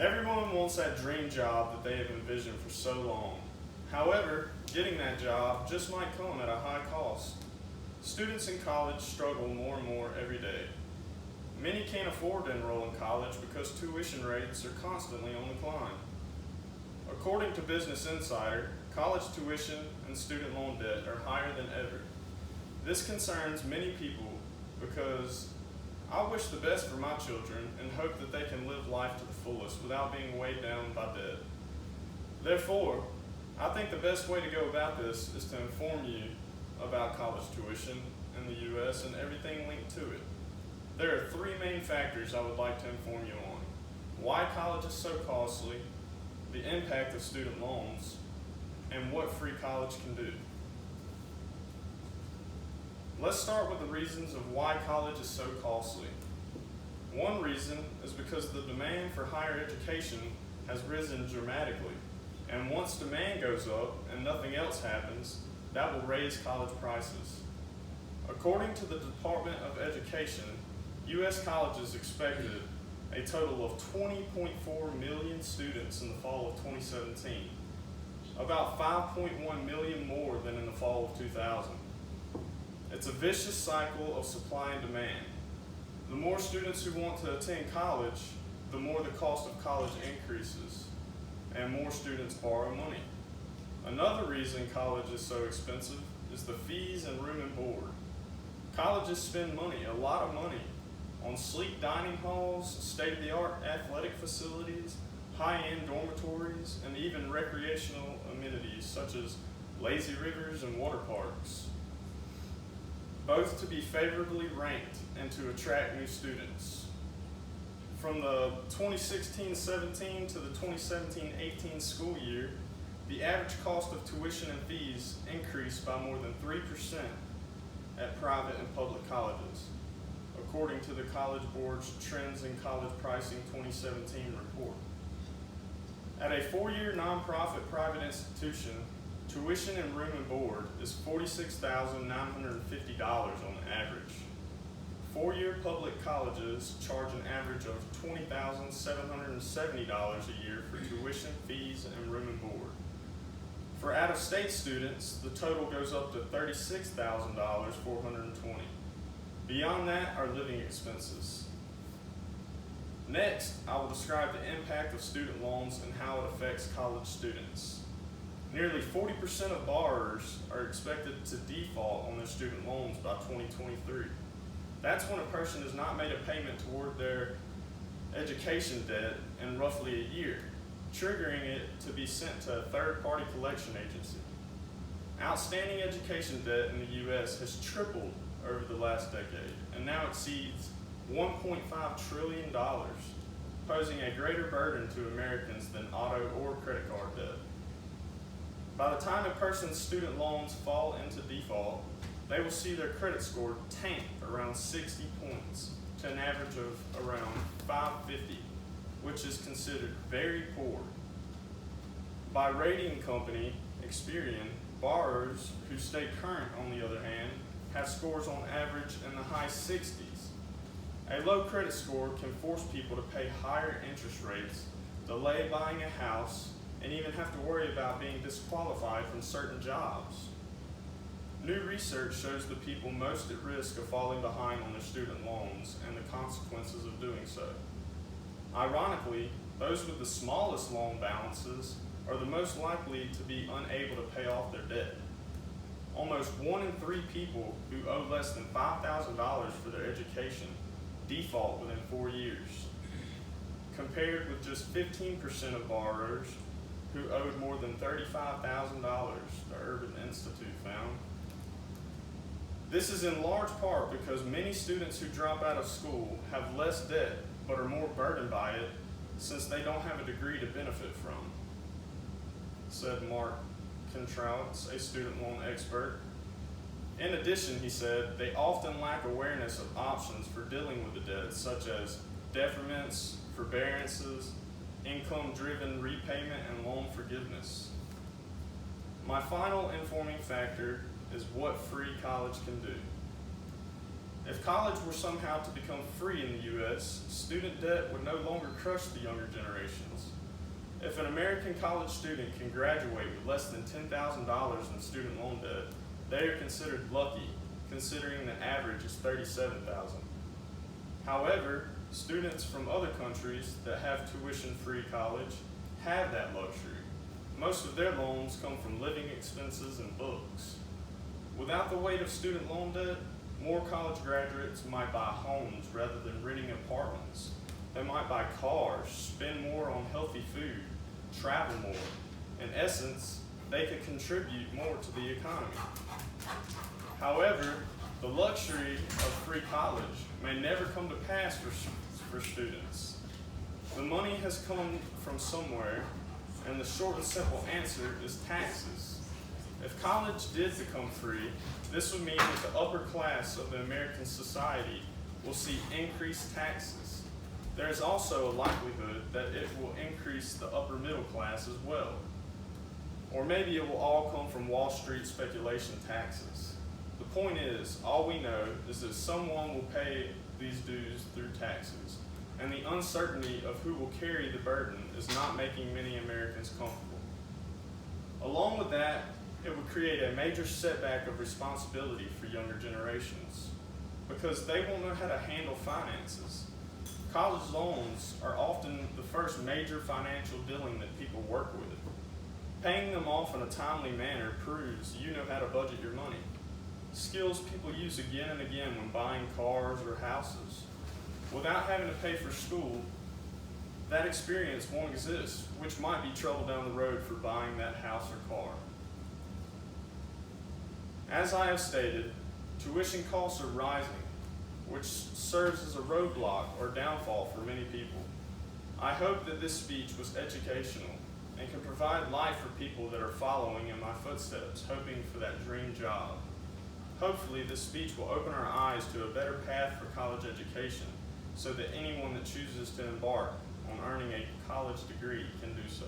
Everyone wants that dream job that they have envisioned for so long. However, getting that job just might come at a high cost. Students in college struggle more and more every day. Many can't afford to enroll in college because tuition rates are constantly on the climb. According to Business Insider, college tuition and student loan debt are higher than ever. This concerns many people because I wish the best for my children and hope that they can live life to the fullest without being weighed down by debt. Therefore, I think the best way to go about this is to inform you about college tuition in the U.S. and everything linked to it. There are three main factors I would like to inform you on: why college is so costly, the impact of student loans, and what free college can do. Let's start with the reasons of why college is so costly. One reason is because the demand for higher education has risen dramatically, and once demand goes up and nothing else happens, that will raise college prices. According to the Department of Education, U.S. colleges expected a total of 20.4 million students in the fall of 2017, about 5.1 million more than in the fall of 2000. It's a vicious cycle of supply and demand. The more students who want to attend college, the more the cost of college increases, and more students borrow money. Another reason college is so expensive is the fees and room and board. Colleges spend money, a lot of money, on sleek dining halls, state-of-the-art athletic facilities, high-end dormitories, and even recreational amenities such as lazy rivers and water parks, both to be favorably ranked and to attract new students. From the 2016-17 to the 2017-18 school year, the average cost of tuition and fees increased by more than 3% at private and public colleges, according to the College Board's Trends in College Pricing 2017 report. At a four-year nonprofit private institution, tuition and room and board is $46,950 on average. Four-year public colleges charge an average of $20,770 a year for tuition, fees, and room and board. For out-of-state students, the total goes up to $36,420. Beyond that are living expenses. Next, I will describe the impact of student loans and how it affects college students. Nearly 40% of borrowers are expected to default on their student loans by 2023. That's when a person has not made a payment toward their education debt in roughly a year, triggering it to be sent to a third-party collection agency. Outstanding education debt in the U.S. has tripled over the last decade and now exceeds $1.5 trillion, posing a greater burden to Americans than auto or credit card debt. By the time a person's student loans fall into default, they will see their credit score tank around 60 points to an average of around 550, which is considered very poor. By rating company Experian, borrowers who stay current, on the other hand, have scores on average in the high 60s. A low credit score can force people to pay higher interest rates, delay buying a house, and even have to worry about being disqualified from certain jobs. New research shows the people most at risk of falling behind on their student loans and the consequences of doing so. Ironically, those with the smallest loan balances are the most likely to be unable to pay off their debt. Almost 1 in 3 people who owe less than $5,000 for their education default within 4 years, compared with just 15% of borrowers who owed more than $35,000, the Urban Institute found. This is in large part because many students who drop out of school have less debt but are more burdened by it since they don't have a degree to benefit from, said Mark Kontrowitz, a student loan expert. In addition, he said, they often lack awareness of options for dealing with the debt, such as deferments, forbearances, income-driven repayment, and loan forgiveness. My final informing factor is what free college can do. If college were somehow to become free in the U.S., student debt would no longer crush the younger generations. If an American college student can graduate with less than $10,000 in student loan debt, they are considered lucky, considering the average is $37,000. However, students from other countries that have tuition-free college have that luxury. Most of their loans come from living expenses and books. Without the weight of student loan debt, more college graduates might buy homes rather than renting apartments. They might buy cars, spend more on healthy food, travel more. In essence, they could contribute more to the economy. However, the luxury of free college may never come to pass for students. The money has come from somewhere, and the short and simple answer is taxes. If college did become free, this would mean that the upper class of the American society will see increased taxes. There is also a likelihood that it will increase the upper middle class as well. Or maybe it will all come from Wall Street speculation taxes. The point is, all we know is that someone will pay these dues through taxes, and the uncertainty of who will carry the burden is not making many Americans comfortable. Along with that, it would create a major setback of responsibility for younger generations, because they won't know how to handle finances. College loans are often the first major financial dealing that people work with. Paying them off in a timely manner proves you know how to budget your money. Skills people use again and again when buying cars or houses. Without having to pay for school, that experience won't exist, which might be trouble down the road for buying that house or car. As I have stated, tuition costs are rising, which serves as a roadblock or downfall for many people. I hope that this speech was educational and can provide life for people that are following in my footsteps, hoping for that dream job. Hopefully, this speech will open our eyes to a better path for college education, so that anyone that chooses to embark on earning a college degree can do so.